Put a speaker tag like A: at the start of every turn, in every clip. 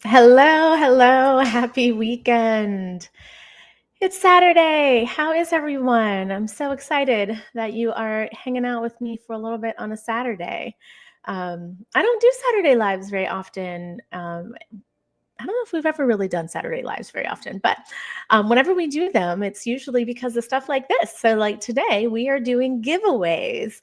A: Hello, hello. Happy weekend. It's Saturday. How is everyone? I'm so excited that you are hanging out with me for a little bit on a Saturday. I don't do Saturday lives very often. I don't know if we've ever really done Saturday lives very often, but whenever we do them, it's usually because of stuff like this. So, like today, we are doing giveaways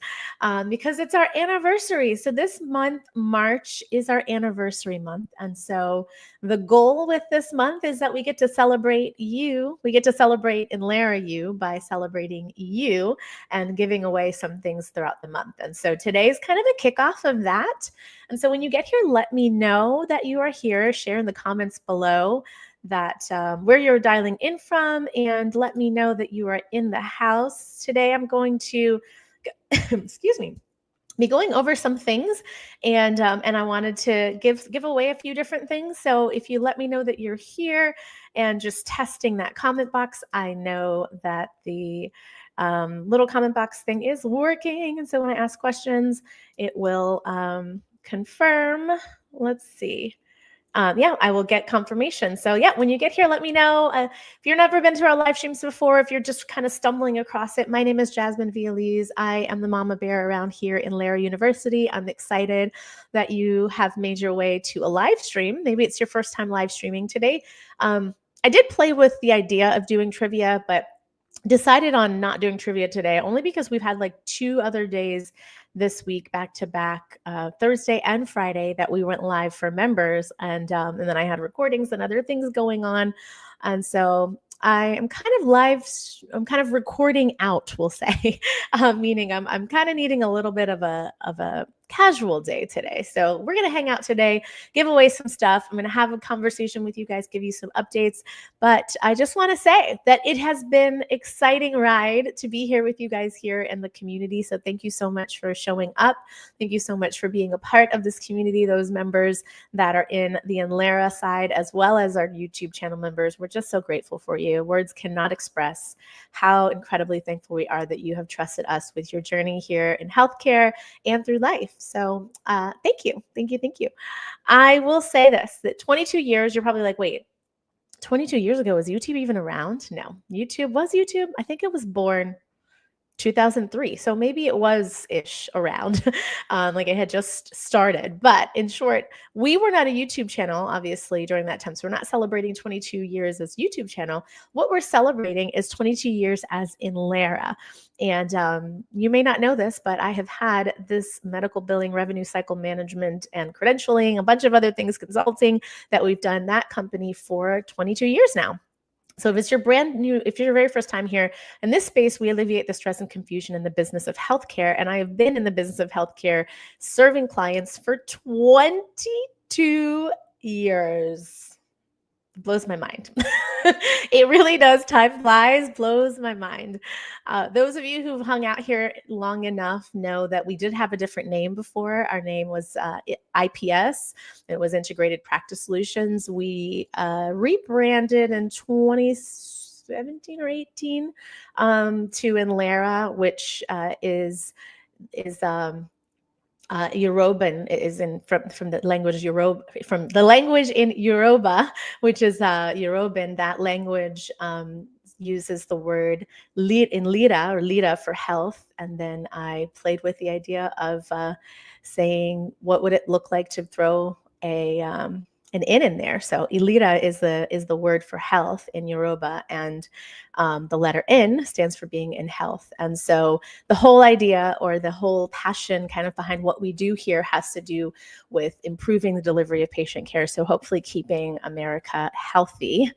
A: because it's our anniversary. So, this month, March, is our anniversary month. And so, the goal with this month is that we get to celebrate you. We get to celebrate Inlera U by celebrating you and giving away some things throughout the month. And so, today is kind of a kickoff of that. And so when you get here, let me know that you are here. Share in the comments below that where you're dialing in from, and let me know that you are in the house. Today I'm going to, excuse me, be going over some things, and I wanted to give away a few different things. So if you let me know that you're here and just testing that comment box, I know that the little comment box thing is working. And so when I ask questions, it will confirm. Let's see. Yeah, I will get confirmation. So yeah, when you get here, let me know. If you've never been to our live streams before, if you're just kind of stumbling across it, my name is Jasmine Vialese. I am the mama bear around here in Inlera University. I'm excited that you have made your way to a live stream. Maybe it's your first time live streaming today. I did play with the idea of doing trivia, but decided on not doing trivia today only because we've had like 2 other days this week back to back, Thursday and Friday, that we went live for members, and then I had recordings and other things going on, and so I am kind of live. I'm kind of recording out, we'll say, meaning I'm kind of needing a little bit of a casual day today. So we're gonna hang out today, give away some stuff. I'm gonna have a conversation with you guys, give you some updates. But I just want to say that it has been an exciting ride to be here with you guys here in the community. So thank you so much for showing up. Thank you so much for being a part of this community, those members that are in the Inlera side, as well as our YouTube channel members. We're just so grateful for you. Words cannot express how incredibly thankful we are that you have trusted us with your journey here in healthcare and through life. So thank you. Thank you. Thank you. I will say this, that 22 years, you're probably like, wait, 22 years ago, was YouTube even around? No. YouTube? I think it was born 2003. So maybe it was ish around, like it had just started. But in short, we were not a YouTube channel, obviously, during that time. So we're not celebrating 22 years as YouTube channel. What we're celebrating is 22 years as Inlera. And you may not know this, but I have had this medical billing, revenue cycle management, and credentialing, a bunch of other things, consulting, that we've done that company for 22 years now. So if it's your brand new, if you're your very first time here, in this space, we alleviate the stress and confusion in the business of healthcare. And I have been in the business of healthcare serving clients for 22 years. Blows my mind. It really does. Time flies, blows my mind. Those of you who've hung out here long enough know that we did have a different name before. Our name was IPS. It was Integrated Practice Solutions. We rebranded in 2017 or 18 to Inlera, which is Yoruban, is from the language Yoruba, from the language in Yoruba, which is Yoruban. That language uses the word in lira for health, and then I played with the idea of saying what would it look like to throw an in there. So Ilira is the word for health in Yoruba, and the letter in stands for being in health. And so the whole idea, or the whole passion kind of behind what we do here, has to do with improving the delivery of patient care. So hopefully keeping America healthy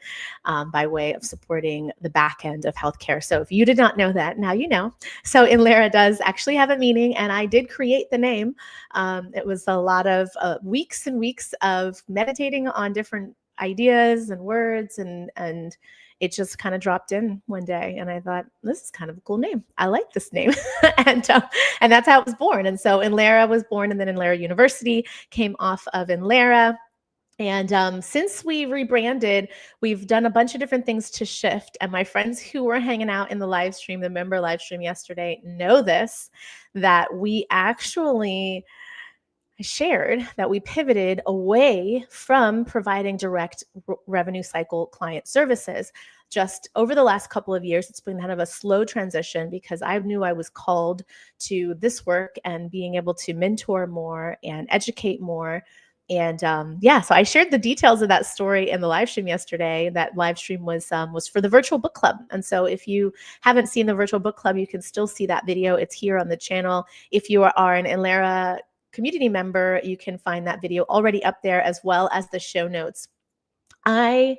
A: by way of supporting the back end of healthcare. So if you did not know that, now you know. So Inlera does actually have a meaning, and I did create the name. It was a lot of weeks and weeks of meditating on different ideas and words, and it just kind of dropped in one day, and I thought, this is kind of a cool name. I like this name. and that's how it was born. And so Inlera was born, and then Inlera University came off of Inlera. And since we rebranded, we've done a bunch of different things to shift. And my friends who were hanging out in the live stream, the member live stream yesterday, know this, that we actually I shared that we pivoted away from providing direct revenue cycle client services. Just over the last couple of years, it's been kind of a slow transition because I knew I was called to this work and being able to mentor more and educate more. And so I shared the details of that story in the live stream yesterday. That live stream was for the virtual book club. And so if you haven't seen the virtual book club, you can still see that video. It's here on the channel. If you are an Inlera community member, you can find that video already up there, as well as the show notes. I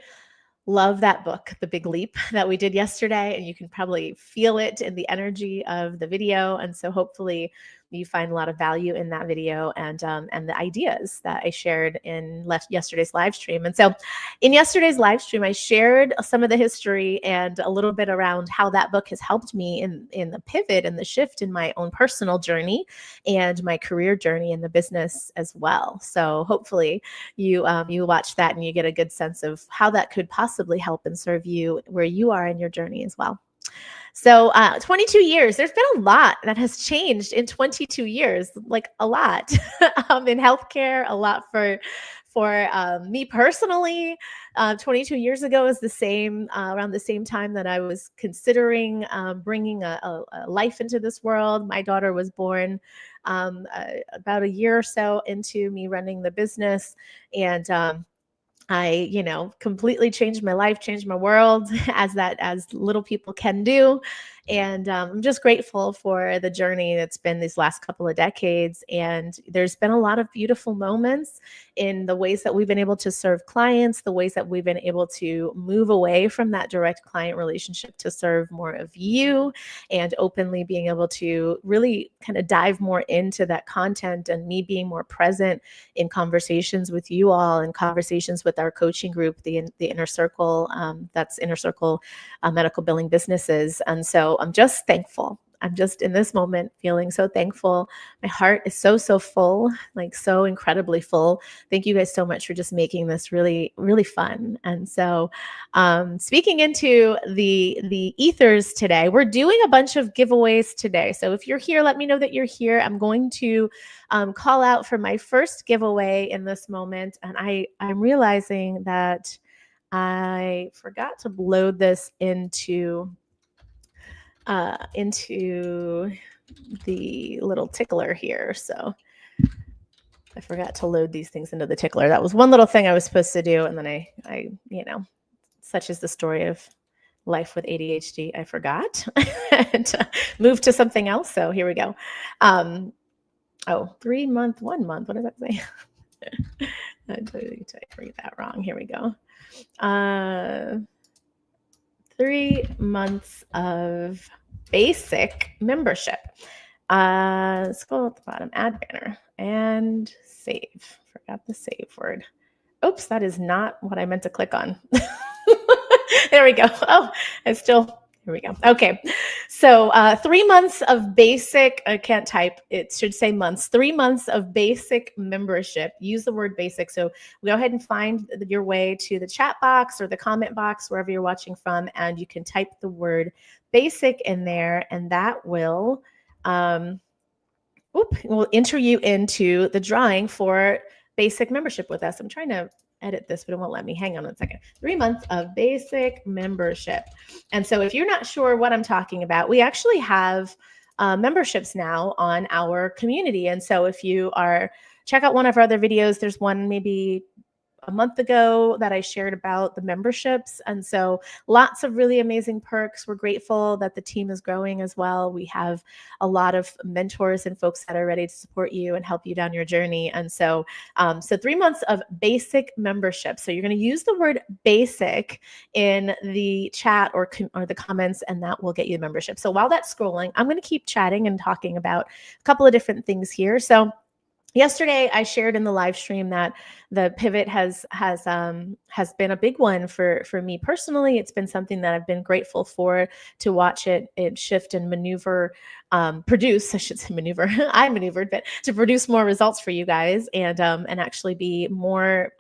A: love that book, The Big Leap, that we did yesterday, and you can probably feel it in the energy of the video. And so hopefully you find a lot of value in that video and the ideas that I shared in yesterday's live stream. And so in yesterday's live stream, I shared some of the history and a little bit around how that book has helped me in the pivot and the shift in my own personal journey and my career journey in the business as well. So hopefully you watch that and you get a good sense of how that could possibly help and serve you where you are in your journey as well. So 22 years, there's been a lot that has changed in 22 years, like a lot in healthcare, a lot for me personally. 22 years ago is the same, around the same time that I was considering bringing a life into this world. My daughter was born about a year or so into me running the business. And I, completely changed my life, changed my world as little people can do. And I'm just grateful for the journey that's been these last couple of decades. And there's been a lot of beautiful moments in the ways that we've been able to serve clients, the ways that we've been able to move away from that direct client relationship to serve more of you, and openly being able to really kind of dive more into that content, and me being more present in conversations with you all and conversations with our coaching group, the Inner Circle, that's Inner Circle Medical Billing Businesses. And so I'm just thankful. I'm just in this moment feeling so thankful. My heart is so full, like so incredibly full. Thank you guys so much for just making this really, really fun. And so speaking into the ethers today, we're doing a bunch of giveaways today. So if you're here, let me know that you're here. I'm going to call out for my first giveaway in this moment. And I'm realizing that I forgot to load this into the little tickler here. So I forgot to load these things into the tickler. That was one little thing I was supposed to do. And then I such is the story of life with ADHD, I forgot and moved to something else. So here we go. 3 month, 1 month. What does that say? I read that wrong. Here we go. 3 months of basic membership. Scroll at the bottom, add banner and save. Forgot the save word. Oops, that is not what I meant to click on. There we go. Here we go. Okay. So 3 months of basic, I can't type, it should say months, 3 months of basic membership. Use the word basic. So go ahead and find your way to the chat box or the comment box, wherever you're watching from, and you can type the word basic in there, and that will enter you into the drawing for basic membership with us. I'm trying to edit this, but it won't let me. Hang on a second. 3 months of basic membership. And so if you're not sure what I'm talking about, we actually have memberships now on our community. And so if you check out one of our other videos, there's one maybe a month ago that I shared about the memberships. And so lots of really amazing perks. We're grateful that the team is growing as well. We have a lot of mentors and folks that are ready to support you and help you down your journey. And so 3 months of basic membership. So you're going to use the word basic in the chat or the comments, and that will get you the membership. So while that's scrolling, I'm going to keep chatting and talking about a couple of different things here. So yesterday, I shared in the live stream that the pivot has been a big one for me personally. It's been something that I've been grateful for, to watch it shift and maneuver, produce. I should say maneuver. I maneuvered, but to produce more results for you guys, and actually be more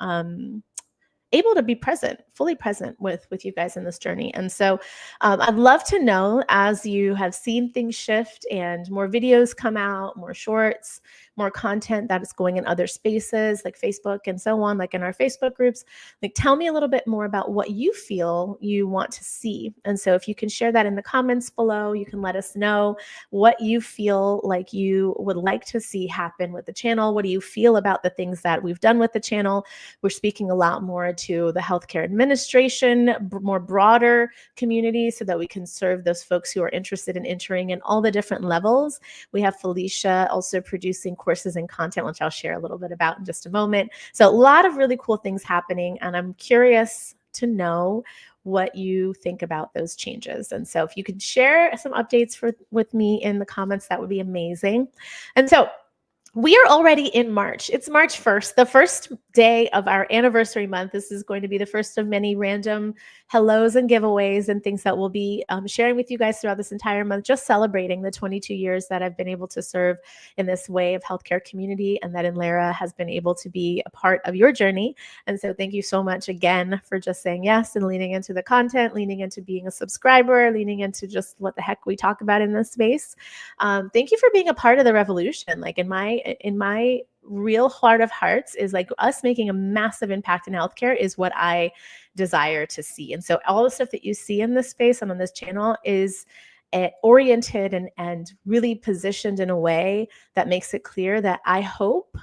A: able to be present, fully present with you guys in this journey. And so I'd love to know, as you have seen things shift and more videos come out, more shorts, more content that is going in other spaces like Facebook and so on, like in our Facebook groups. Like, tell me a little bit more about what you feel you want to see. And so if you can share that in the comments below, you can let us know what you feel like you would like to see happen with the channel. What do you feel about the things that we've done with the channel? We're speaking a lot more to the healthcare administration, more broader community, so that we can serve those folks who are interested in entering in all the different levels. We have Felicia also producing courses and content, which I'll share a little bit about in just a moment. So a lot of really cool things happening, and I'm curious to know what you think about those changes. And so if you could share some updates with me in the comments, that would be amazing. And so we are already in March. It's March 1st, the first day of our anniversary month. This is going to be the first of many random hellos and giveaways and things that we'll be sharing with you guys throughout this entire month, just celebrating the 22 years that I've been able to serve in this way of healthcare community, and that Inlera has been able to be a part of your journey. And so thank you so much again for just saying yes and leaning into the content, leaning into being a subscriber, leaning into just what the heck we talk about in this space. Thank you for being a part of the revolution. Like in my real heart of hearts is like us making a massive impact in healthcare is what I desire to see. And so all the stuff that you see in this space and on this channel is oriented and really positioned in a way that makes it clear that I hope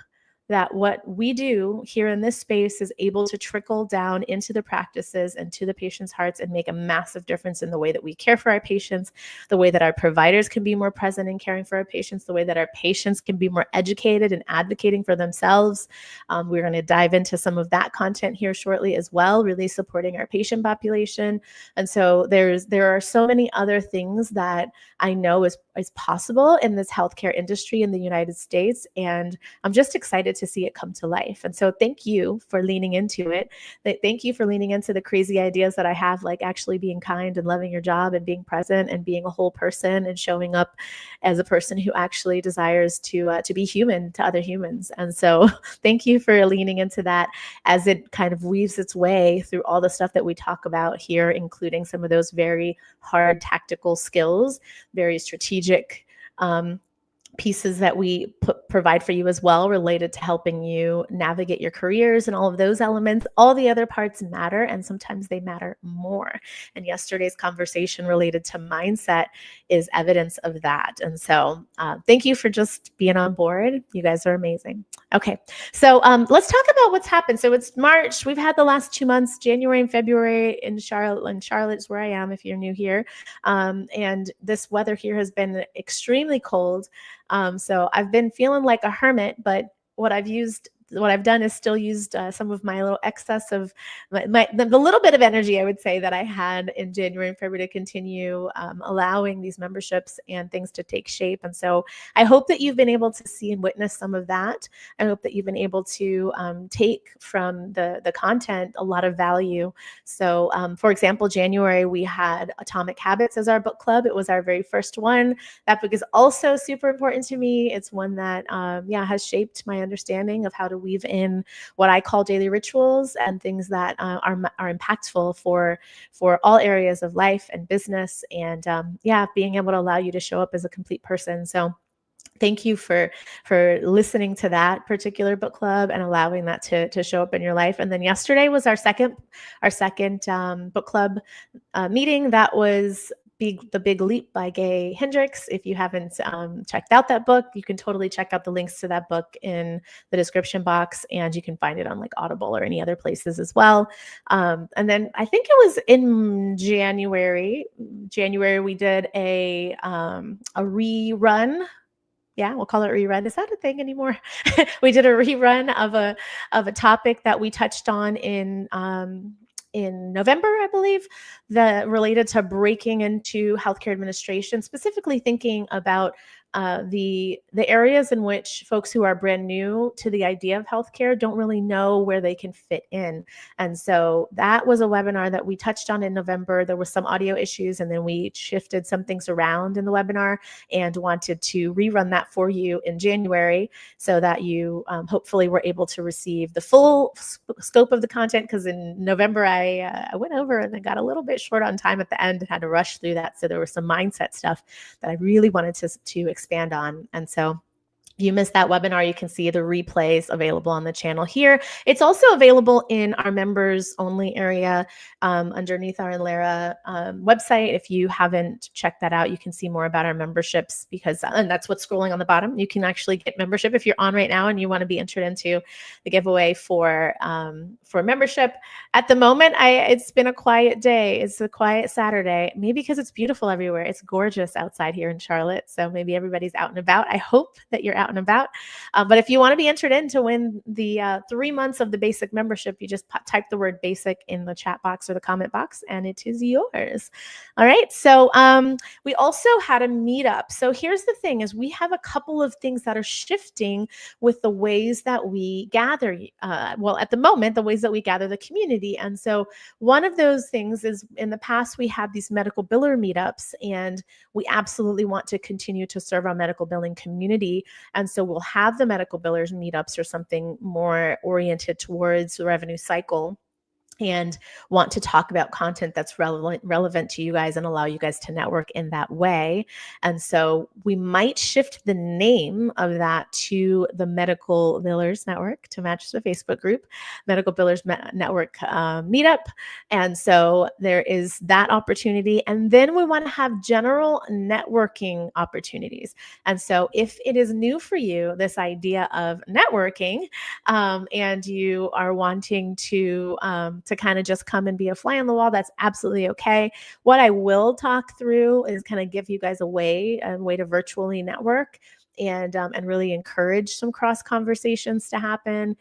A: that what we do here in this space is able to trickle down into the practices and to the patients' hearts and make a massive difference in the way that we care for our patients, the way that our providers can be more present in caring for our patients, the way that our patients can be more educated and advocating for themselves. We're going to dive into some of that content here shortly as well, really supporting our patient population. And so there are so many other things that I know is possible in this healthcare industry in the United States. And I'm just excited to see it come to life. And so thank you for leaning into it. Thank you for leaning into the crazy ideas that I have, like actually being kind and loving your job and being present and being a whole person and showing up as a person who actually desires to be human to other humans. And so thank you for leaning into that as it kind of weaves its way through all the stuff that we talk about here, including some of those very hard tactical skills, very strategic pieces that we provide for you as well, related to helping you navigate your careers and all of those elements. All the other parts matter, and sometimes they matter more. And yesterday's conversation related to mindset is evidence of that. And so thank you for just being on board. You guys are amazing. Okay, so let's talk about what's happened. So it's March. We've had the last 2 months, January and February in Charlotte. And Charlotte's where I am if you're new here. And this weather here has been extremely cold. So I've been feeling like a hermit, but what I've done is still used some of my little excess of the little bit of energy, I would say, that I had in January and February to continue allowing these memberships and things to take shape. And so I hope that you've been able to see and witness some of that. I hope that you've been able to take from the content a lot of value. So for example, January, we had Atomic Habits as our book club. It was our very first one. That book is also super important to me. It's one that has shaped my understanding of how to weave in what I call daily rituals and things that are impactful for all areas of life and business, and being able to allow you to show up as a complete person. So thank you for listening to that particular book club and allowing that to show up in your life. And then yesterday was our second book club meeting. That was The Big Leap by Gay Hendricks. If you haven't checked out that book, you can totally check out the links to that book in the description box, and you can find it on like Audible or any other places as well. And then I think it was in January we did a rerun. Yeah, we'll call it rerun. Is that a thing anymore? We did a rerun of a topic that we touched on in November, I believe, that related to breaking into healthcare administration, specifically thinking about the areas in which folks who are brand new to the idea of healthcare don't really know where they can fit in. And so that was a webinar that we touched on in November. There were some audio issues, and then we shifted some things around in the webinar and wanted to rerun that for you in January so that you hopefully were able to receive the full scope of the content, because in November I went over and then got a little bit short on time at the end and had to rush through that. So there was some mindset stuff that I really wanted to expand on. And so you missed that webinar, you can see the replays available on the channel here. It's also available in our members only area underneath our Inlera website. If you haven't checked that out, you can see more about our memberships and that's what's scrolling on the bottom. You can actually get membership if you're on right now and you want to be entered into the giveaway for membership. At the moment, it's been a quiet day. It's a quiet Saturday, maybe because it's beautiful everywhere. It's gorgeous outside here in Charlotte. So maybe everybody's out and about. I hope that you're out and about. But if you want to be entered in to win the 3 months of the basic membership, you just type the word basic in the chat box or the comment box and it is yours. All right. So we also had a meetup. So here's the thing is we have a couple of things that are shifting with the ways that we gather. At the moment, the ways that we gather the community. And so one of those things is in the past, we had these medical biller meetups, and we absolutely want to continue to serve our medical billing community. And so we'll have the medical billers meetups or something more oriented towards the revenue cycle, and want to talk about content that's relevant to you guys and allow you guys to network in that way. And so we might shift the name of that to the Medical Billers Network to match the Facebook group, Medical Billers Network Meetup. And so there is that opportunity. And then we want to have general networking opportunities. And so if it is new for you, this idea of networking, and you are wanting to kind of just come and be a fly on the wall, that's absolutely okay. What I will talk through is kind of give you guys a way to virtually network and really encourage some cross conversations to happen.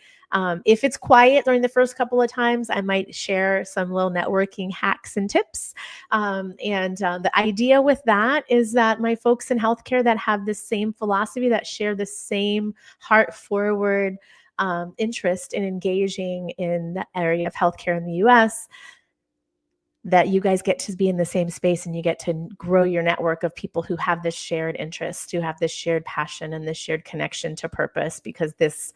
A: If it's quiet during the first couple of times, I might share some little networking hacks and tips. The idea with that is that my folks in healthcare that have the same philosophy, that share the same heart forward interest in engaging in the area of healthcare in the US, that you guys get to be in the same space and you get to grow your network of people who have this shared interest, who have this shared passion and this shared connection to purpose, because this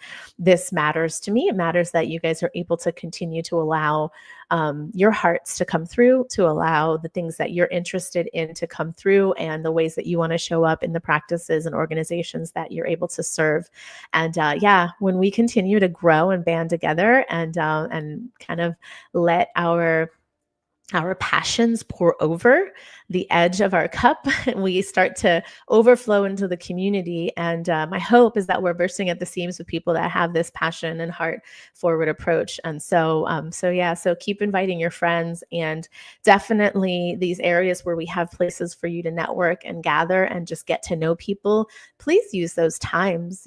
A: matters to me. It matters that you guys are able to continue to allow your hearts to come through, to allow the things that you're interested in to come through, and the ways that you want to show up in the practices and organizations that you're able to serve. And when we continue to grow and band together and kind of let our passions pour over the edge of our cup, and we start to overflow into the community. And my hope is that we're bursting at the seams with people that have this passion and heart forward approach. And so keep inviting your friends, and definitely these areas where we have places for you to network and gather and just get to know people, please use those times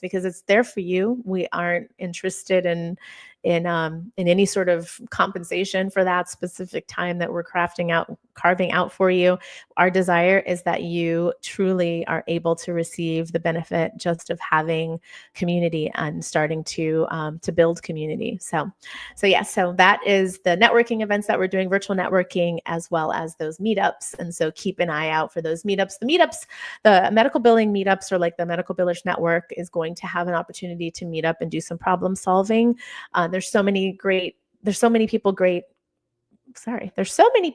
A: because it's there for you. We aren't interested in any sort of compensation for that specific time that we're carving out for you. Our desire is that you truly are able to receive the benefit just of having community and starting to build community. So that is the networking events that we're doing, virtual networking, as well as those meetups. And so keep an eye out for those meetups. The medical billing meetups, or like the Medical Billers Network, is going to have an opportunity to meet up and do some problem solving. There's so many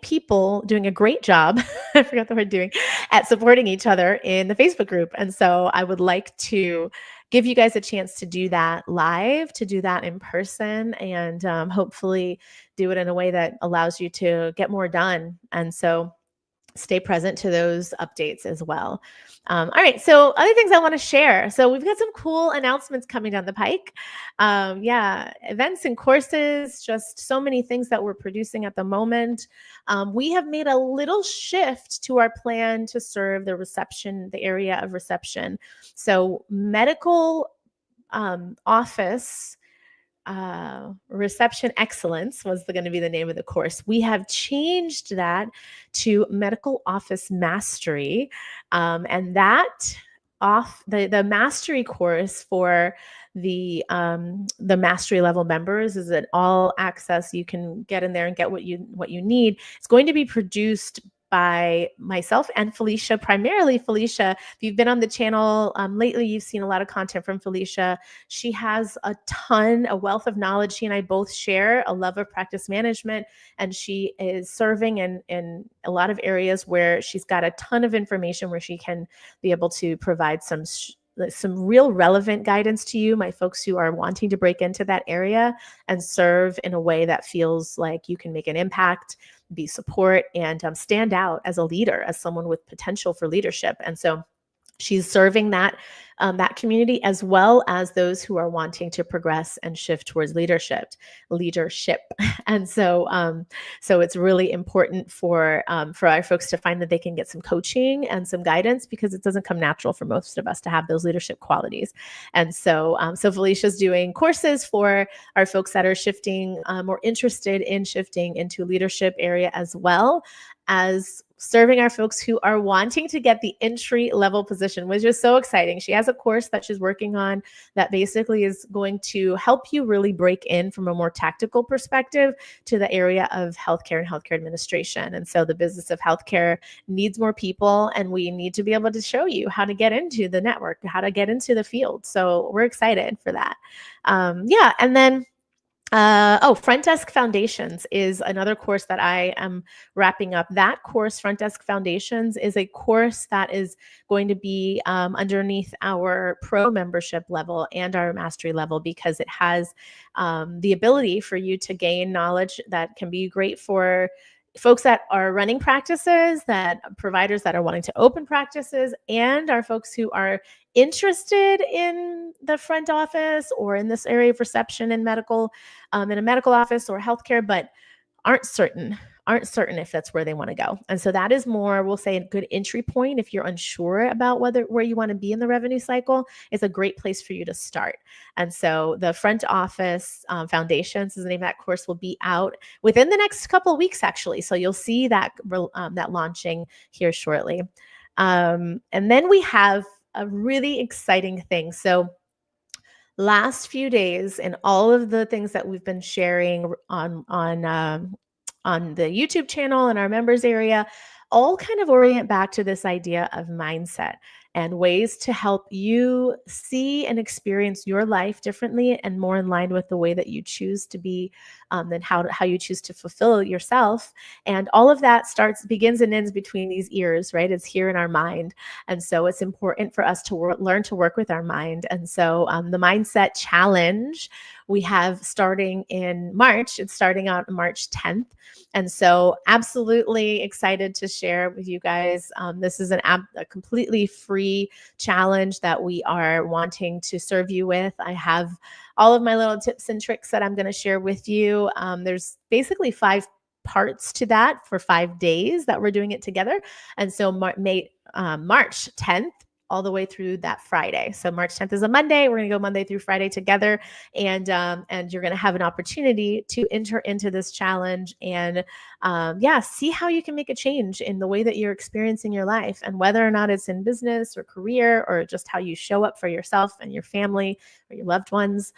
A: people doing a great job. I forgot the word doing, at supporting each other in the Facebook group. And so I would like to give you guys a chance to do that live, to do that in person, and hopefully do it in a way that allows you to get more done. And so stay present to those updates as well. All right, so other things I want to share. So we've got some cool announcements coming down the pike. Events and courses, just so many things that we're producing at the moment. We have made a little shift to our plan to serve the area of reception. So medical office reception excellence was going to be the name of the course. We have changed that to medical office mastery, and that the mastery course for the mastery level members is an all access. You can get in there and get what you need. It's going to be produced by myself and Felicia, primarily Felicia. If you've been on the channel lately, you've seen a lot of content from Felicia. She has a wealth of knowledge. She and I both share a love of practice management, and she is serving in a lot of areas where she's got a ton of information where she can be able to provide some some real relevant guidance to you, my folks who are wanting to break into that area and serve in a way that feels like you can make an impact, be support, and stand out as a leader, as someone with potential for leadership. And so she's serving that community, as well as those who are wanting to progress and shift towards leadership. And so it's really important for our folks to find that they can get some coaching and some guidance, because it doesn't come natural for most of us to have those leadership qualities. And so Felicia's doing courses for our folks that are shifting or interested in shifting into leadership area, as well as serving our folks who are wanting to get the entry level position, which is so exciting. She has a course that she's working on that basically is going to help you really break in from a more tactical perspective to the area of healthcare and healthcare administration. And so the business of healthcare needs more people, and we need to be able to show you how to get into the network, how to get into the field. So we're excited for that. And then Front Desk Foundations is another course that I am wrapping up. That course, Front Desk Foundations, is a course that is going to be underneath our pro membership level and our mastery level, because it has the ability for you to gain knowledge that can be great for folks that are running practices, that providers that are wanting to open practices, and our folks who are interested in the front office or in this area of reception in medical, in a medical office or healthcare, but aren't certain if that's where they want to go. And so that is more, we'll say, a good entry point. If you're unsure about where you want to be in the revenue cycle, it's a great place for you to start. And so the Front Office Foundations is the name of that course, will be out within the next couple of weeks, actually. So you'll see that launching here shortly. And then we have a really exciting thing. So last few days, and all of the things that we've been sharing on the YouTube channel and our members area, all kind of orient back to this idea of mindset and ways to help you see and experience your life differently and more in line with the way that you choose to be, and how you choose to fulfill yourself. And all of that begins and ends between these ears, right? It's here in our mind. And so it's important for us to learn to work with our mind. And so the Mindset Challenge we have starting in March. It's starting out March 10th. And so absolutely excited to share with you guys. This is a completely free challenge that we are wanting to serve you with. I have all of my little tips and tricks that I'm going to share with you. There's basically 5 parts to that for 5 days that we're doing it together. And so March 10th all the way through that Friday. So March 10th is a Monday. We're going to go Monday through Friday together. And you're going to have an opportunity to enter into this challenge and see how you can make a change in the way that you're experiencing your life, and whether or not it's in business or career or just how you show up for yourself and your family or your loved ones.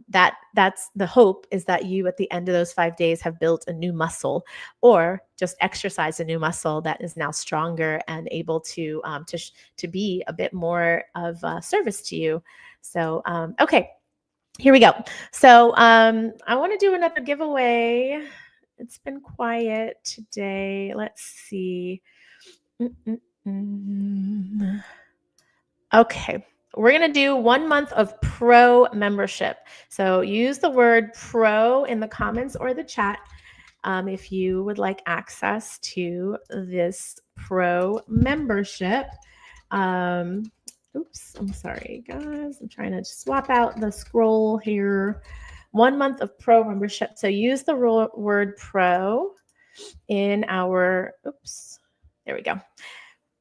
A: That's the hope, is that you at the end of those 5 days have built a new muscle, or just exercise a new muscle that is now stronger and able to be a bit more of service to you. So, okay, here we go. So I want to do another giveaway. It's been quiet today. Let's see. Okay. We're going to do 1 month of pro membership. So use the word pro in the comments or the chat if you would like access to this pro membership. Oops, I'm sorry, guys. I'm trying to swap out the scroll here. 1 month of pro membership. So use the word pro in our, there we go.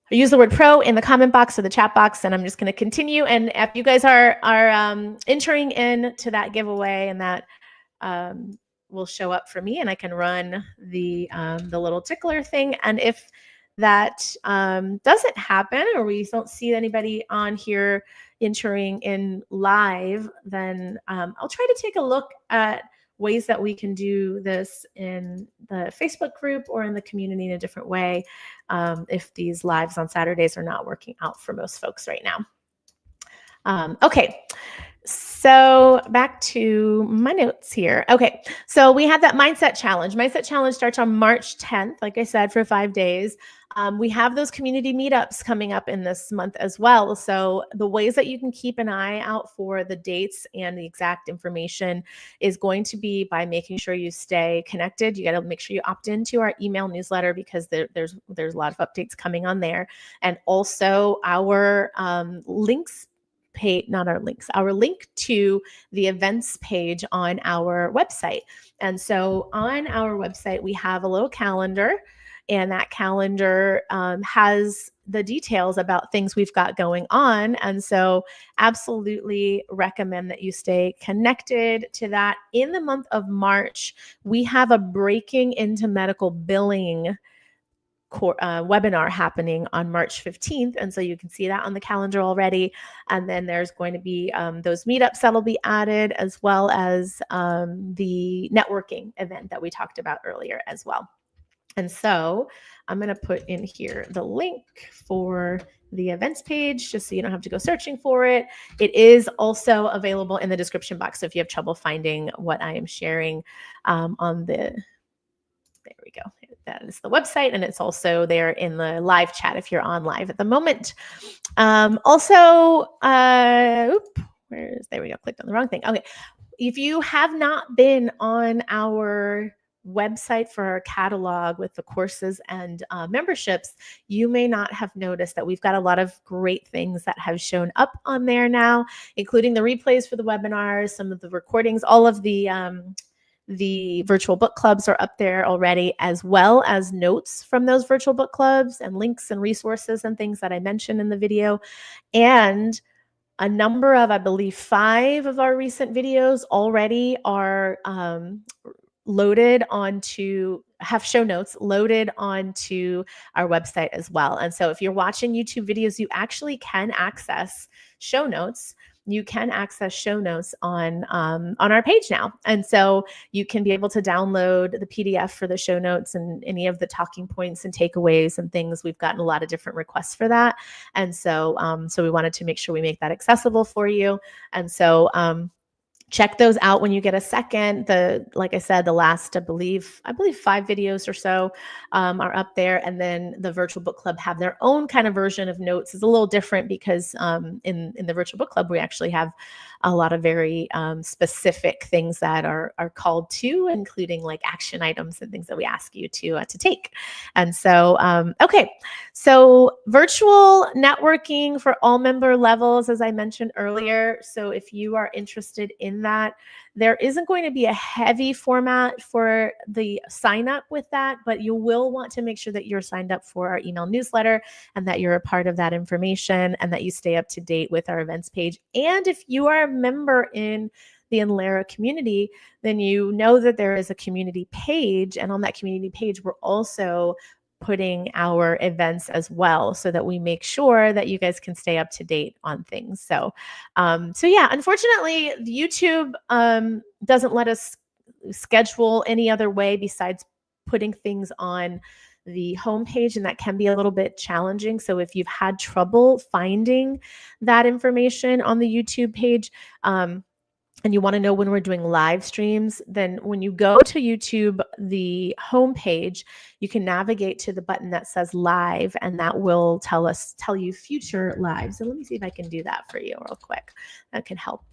A: Use the word pro in the comment box or the chat box, and I'm just going to continue. And if you guys are entering into that giveaway, and that will show up for me, and I can run the little tickler thing. And if that doesn't happen, or we don't see anybody on here entering in live, then I'll try to take a look at ways that we can do this in the Facebook group or in the community in a different way, if these lives on Saturdays are not working out for most folks right now. Okay. So back to my notes here. Okay. So we had that mindset challenge. Mindset challenge starts on March 10th, like I said, for 5 days. We have those community meetups coming up in this month as well. So the ways that you can keep an eye out for the dates and the exact information is going to be by making sure you stay connected. You got to make sure you opt into our email newsletter because there's a lot of updates coming on there, and also our links page, not our links, our link to the events page on our website. And so on our website, we have a little calendar, and that calendar has the details about things we've got going on. And so absolutely recommend that you stay connected to that. In the month of March, we have a Breaking into Medical Billing webinar happening on March 15th. And so you can see that on the calendar already. And then there's going to be those meetups that'll be added, as well as the networking event that we talked about earlier as well. And so I'm going to put in here the link for the events page, just so you don't have to go searching for it. It is also available in the description box. So if you have trouble finding what I am sharing on the, there we go. That is the website, and it's also there in the live chat if you're on live at the moment. Also, there we go. Clicked on the wrong thing. Okay. If you have not been on our website for our catalog with the courses and memberships, you may not have noticed that we've got a lot of great things that have shown up on there now, including the replays for the webinars, some of the recordings, all of the virtual book clubs are up there already, as well as notes from those virtual book clubs and links and resources and things that I mentioned in the video. And a number of, I believe, 5 of our recent videos already are loaded onto, have show notes loaded onto our website as well. And so if you're watching YouTube videos, you actually can access show notes. You can access show notes on our page now. And so you can be able to download the PDF for the show notes and any of the talking points and takeaways and things. We've gotten a lot of different requests for that. And so, so we wanted to make sure we make that accessible for you. And so, check those out when you get a second. Like I said, the last, I believe 5 videos or so are up there. And then the virtual book club have their own kind of version of notes. It's a little different because in the virtual book club, we actually have a lot of very specific things that are called to, including like action items and things that we ask you to take. And so, okay. So virtual networking for all member levels, as I mentioned earlier. So if you are interested in that, there isn't going to be a heavy format for the sign up with that, but you will want to make sure that you're signed up for our email newsletter and that you're a part of that information and that you stay up to date with our events page. And if you are a member in the Inlera community, then you know that there is a community page, and on that community page, we're also putting our events as well, so that we make sure that you guys can stay up to date on things. So, so yeah, unfortunately, YouTube doesn't let us schedule any other way besides putting things on the homepage, and that can be a little bit challenging. So if you've had trouble finding that information on the YouTube page, and you want to know when we're doing live streams, then when you go to YouTube, the homepage, you can navigate to the button that says live, and that will tell you future lives. So let me see if I can do that for you real quick. That can help,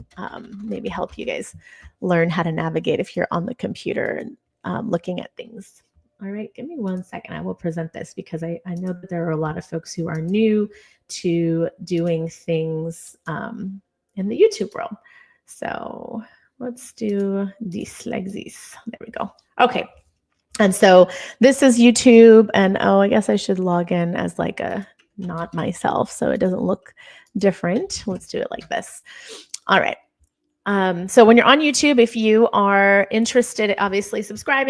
A: maybe help you guys learn how to navigate if you're on the computer and looking at things. All right, give me 1 second. I will present this because I know that there are a lot of folks who are new to doing things in the YouTube world. So let's do this like this. There we go. Okay. And so this is YouTube, and I guess I should log in as like a not myself so it doesn't look different. Let's do it like this. All right. So when you're on YouTube, if you are interested, obviously subscribe.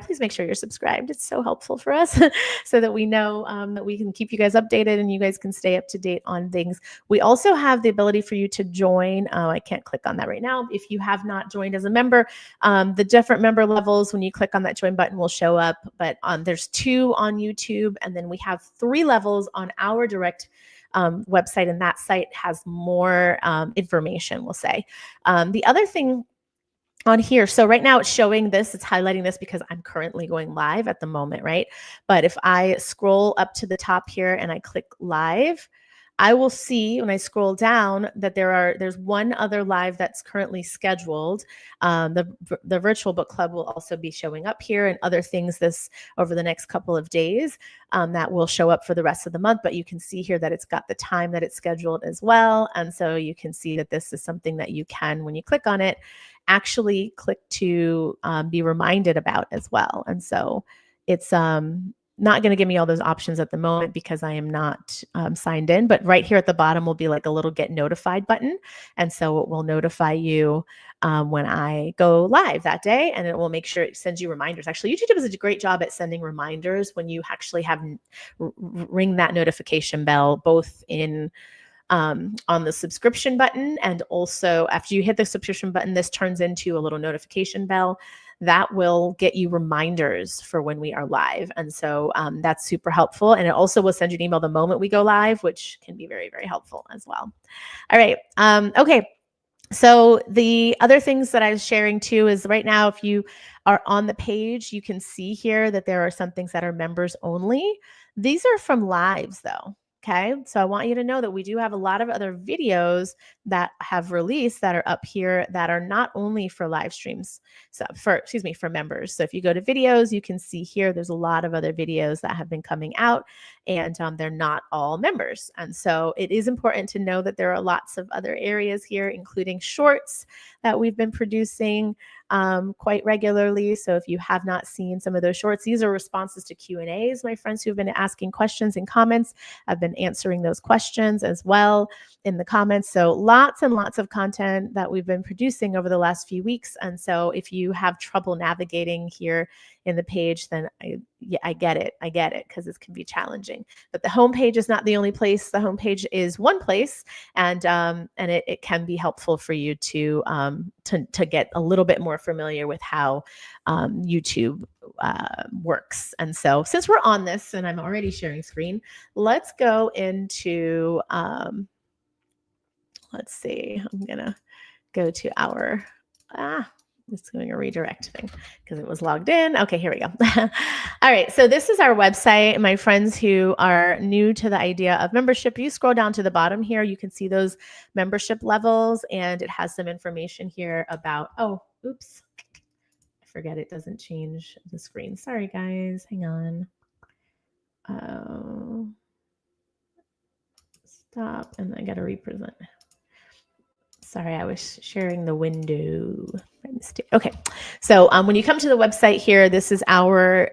A: Please make sure you're subscribed. It's so helpful for us so that we know that we can keep you guys updated and you guys can stay up to date on things. We also have the ability for you to join. I can't click on that right now. If you have not joined as a member, the different member levels, when you click on that join button, will show up. But there's 2 on YouTube, and then we have 3 levels on our direct website, and that site has more information, we'll say. The other thing on here, so right now it's showing this, it's highlighting this because I'm currently going live at the moment, right? But if I scroll up to the top here and I click live, I will see when I scroll down that there's one other live that's currently scheduled. The virtual book club will also be showing up here, and other things this over the next couple of days that will show up for the rest of the month. But you can see here that it's got the time that it's scheduled as well. And so you can see that this is something that you can, when you click on it, actually click to be reminded about as well. And so it's not going to give me all those options at the moment because I am not signed in, but right here at the bottom will be like a little get notified button. And so it will notify you when I go live that day, and it will make sure it sends you reminders. Actually, YouTube does a great job at sending reminders when you actually have ring that notification bell, both in on the subscription button, and also after you hit the subscription button, this turns into a little notification bell that will get you reminders for when we are live. And so that's super helpful. And it also will send you an email the moment we go live, which can be very, very helpful as well. All right. Okay. So the other things that I was sharing too is right now, if you are on the page, you can see here that there are some things that are members only. These are from lives though. Okay. So I want you to know that we do have a lot of other videos that have released that are up here that are not only for live streams. So for members. So if you go to videos, you can see here, there's a lot of other videos that have been coming out, and they're not all members. And so it is important to know that there are lots of other areas here, including shorts that we've been producing quite regularly. So if you have not seen some of those shorts, these are responses to Q&As. My friends who have been asking questions and comments, I've been answering those questions as well in the comments. So lots and lots of content that we've been producing over the last few weeks. And so if you have trouble navigating here in the page, then I get it. I get it, because it can be challenging. But the homepage is not the only place. The homepage is one place, and it can be helpful for you to get a little bit more familiar with how YouTube works. And so since we're on this, and I'm already sharing screen, let's go into let's see. I'm gonna go to our it's doing a redirect thing because it was logged in. Okay, here we go. All right, so this is our website. My friends who are new to the idea of membership, you scroll down to the bottom here, you can see those membership levels, and it has some information here about, oh, oops. I forget it doesn't change the screen. Sorry, guys, hang on. Stop, and I got to represent. Sorry, I was sharing the window by mistake. Okay, so when you come to the website here, this is our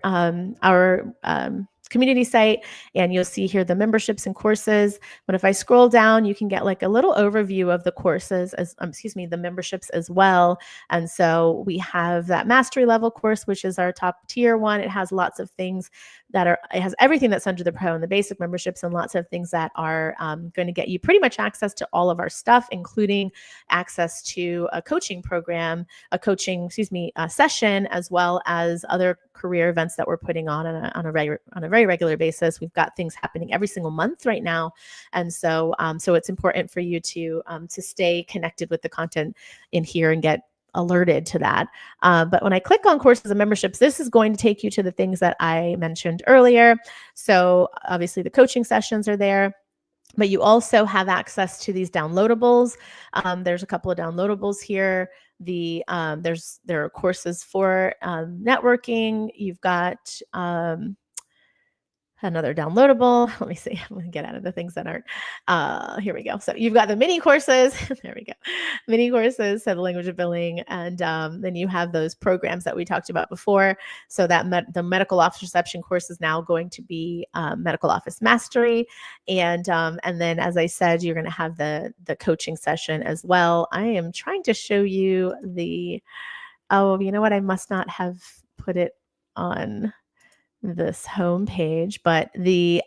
A: community site, and you'll see here the memberships and courses. But if I scroll down, you can get like a little overview of the courses, the memberships as well. And so we have that mastery level course, which is our top tier one. It has lots of things it has everything that's under the pro and the basic memberships, and lots of things that are going to get you pretty much access to all of our stuff, including access to a coaching program, a session, as well as other career events that we're putting on a very regular basis. We've got things happening every single month right now. And so it's important for you to stay connected with the content in here and get alerted to that. But when I click on courses and memberships, this is going to take you to the things that I mentioned earlier. So obviously the coaching sessions are there, but you also have access to these downloadables. There's a couple of downloadables here. There are courses for networking. You've got another downloadable. Let me see. I'm going to get out of the things that aren't. Here we go. So you've got the mini courses. There we go. Mini courses, so the language of billing. And then you have those programs that we talked about before. So that the medical office reception course is now going to be medical office mastery. And then, as I said, you're going to have the coaching session as well. I am trying to show you you know what? I must not have put it on this home page, but the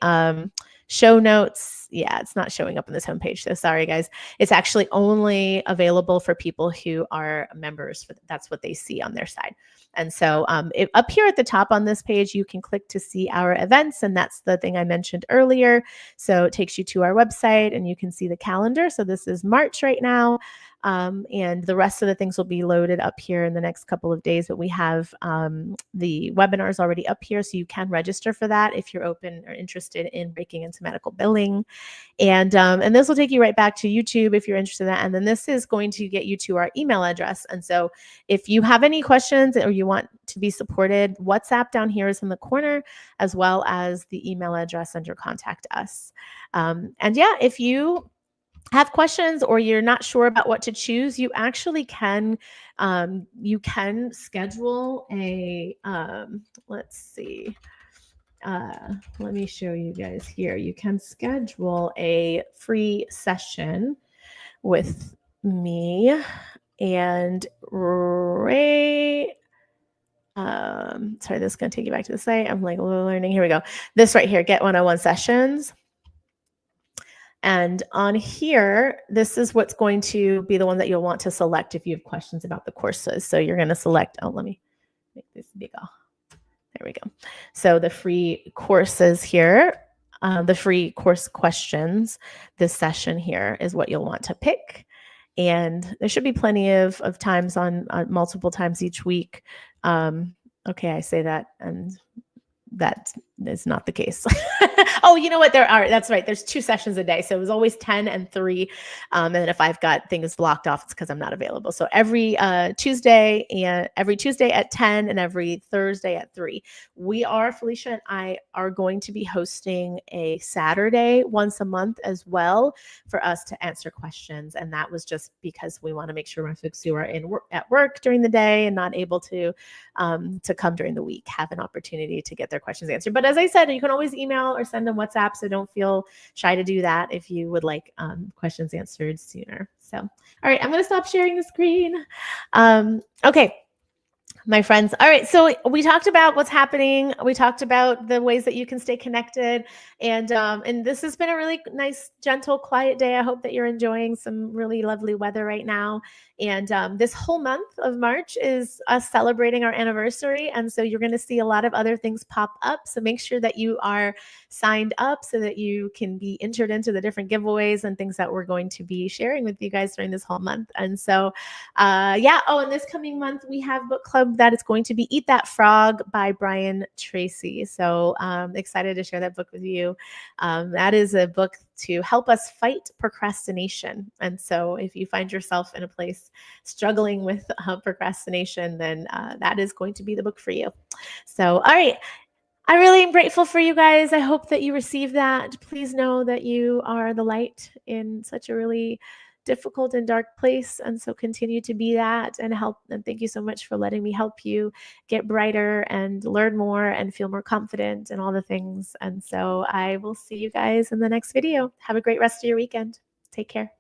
A: show notes. Yeah, it's not showing up on this homepage. So sorry, guys. It's actually only available for people who are members. That's what they see on their side. And so up here at the top on this page, you can click to see our events. And that's the thing I mentioned earlier. So it takes you to our website and you can see the calendar. So this is March right now. And the rest of the things will be loaded up here in the next couple of days. But we have the webinars already up here, so you can register for that if you're open or interested in breaking into medical billing. And this will take you right back to YouTube if you're interested in that. And then this is going to get you to our email address. And so if you have any questions or you want to be supported, WhatsApp down here is in the corner, as well as the email address under Contact Us. And yeah, if you have questions or you're not sure about what to choose, you actually can schedule a let's see. Let me show you guys here. You can schedule a free session with me and Ray. Sorry, this is going to take you back to the site. I'm like learning. Here we go. This right here, Get 101 Sessions. And on here, this is what's going to be the one that you'll want to select if you have questions about the courses. So you're going to select, let me make this bigger. There we go. So the free courses here, the free course questions, this session here is what you'll want to pick. And there should be plenty of times on multiple times each week. Okay, I say that and that is not the case. Oh, you know what? That's right. There's 2 sessions a day. So it was always 10 and 3. And then if I've got things blocked off, it's because I'm not available. So every Tuesday at 10 and every Thursday at 3. Felicia and I are going to be hosting a Saturday once a month as well for us to answer questions. And that was just because we want to make sure my folks who are at work during the day and not able to come during the week have an opportunity to get their questions answered. But as I said, you can always email or send them WhatsApp, so don't feel shy to do that if you would like questions answered sooner. So, all right, I'm going to stop sharing the screen. Okay. My friends. All right. So we talked about what's happening. We talked about the ways that you can stay connected. And this has been a really nice, gentle, quiet day. I hope that you're enjoying some really lovely weather right now. And this whole month of March is us celebrating our anniversary. And so you're going to see a lot of other things pop up. So make sure that you are signed up so that you can be entered into the different giveaways and things that we're going to be sharing with you guys during this whole month. And so, yeah. Oh, and this coming month, we have book club that is going to be Eat That Frog by Brian Tracy. So excited to share that book with you. That is a book to help us fight procrastination. And so if you find yourself in a place struggling with procrastination, then that is going to be the book for you. So, all right. I really am grateful for you guys. I hope that you receive that. Please know that you are the light in such a really difficult and dark place. And so continue to be that and help. And thank you so much for letting me help you get brighter and learn more and feel more confident and all the things. And so I will see you guys in the next video. Have a great rest of your weekend. Take care.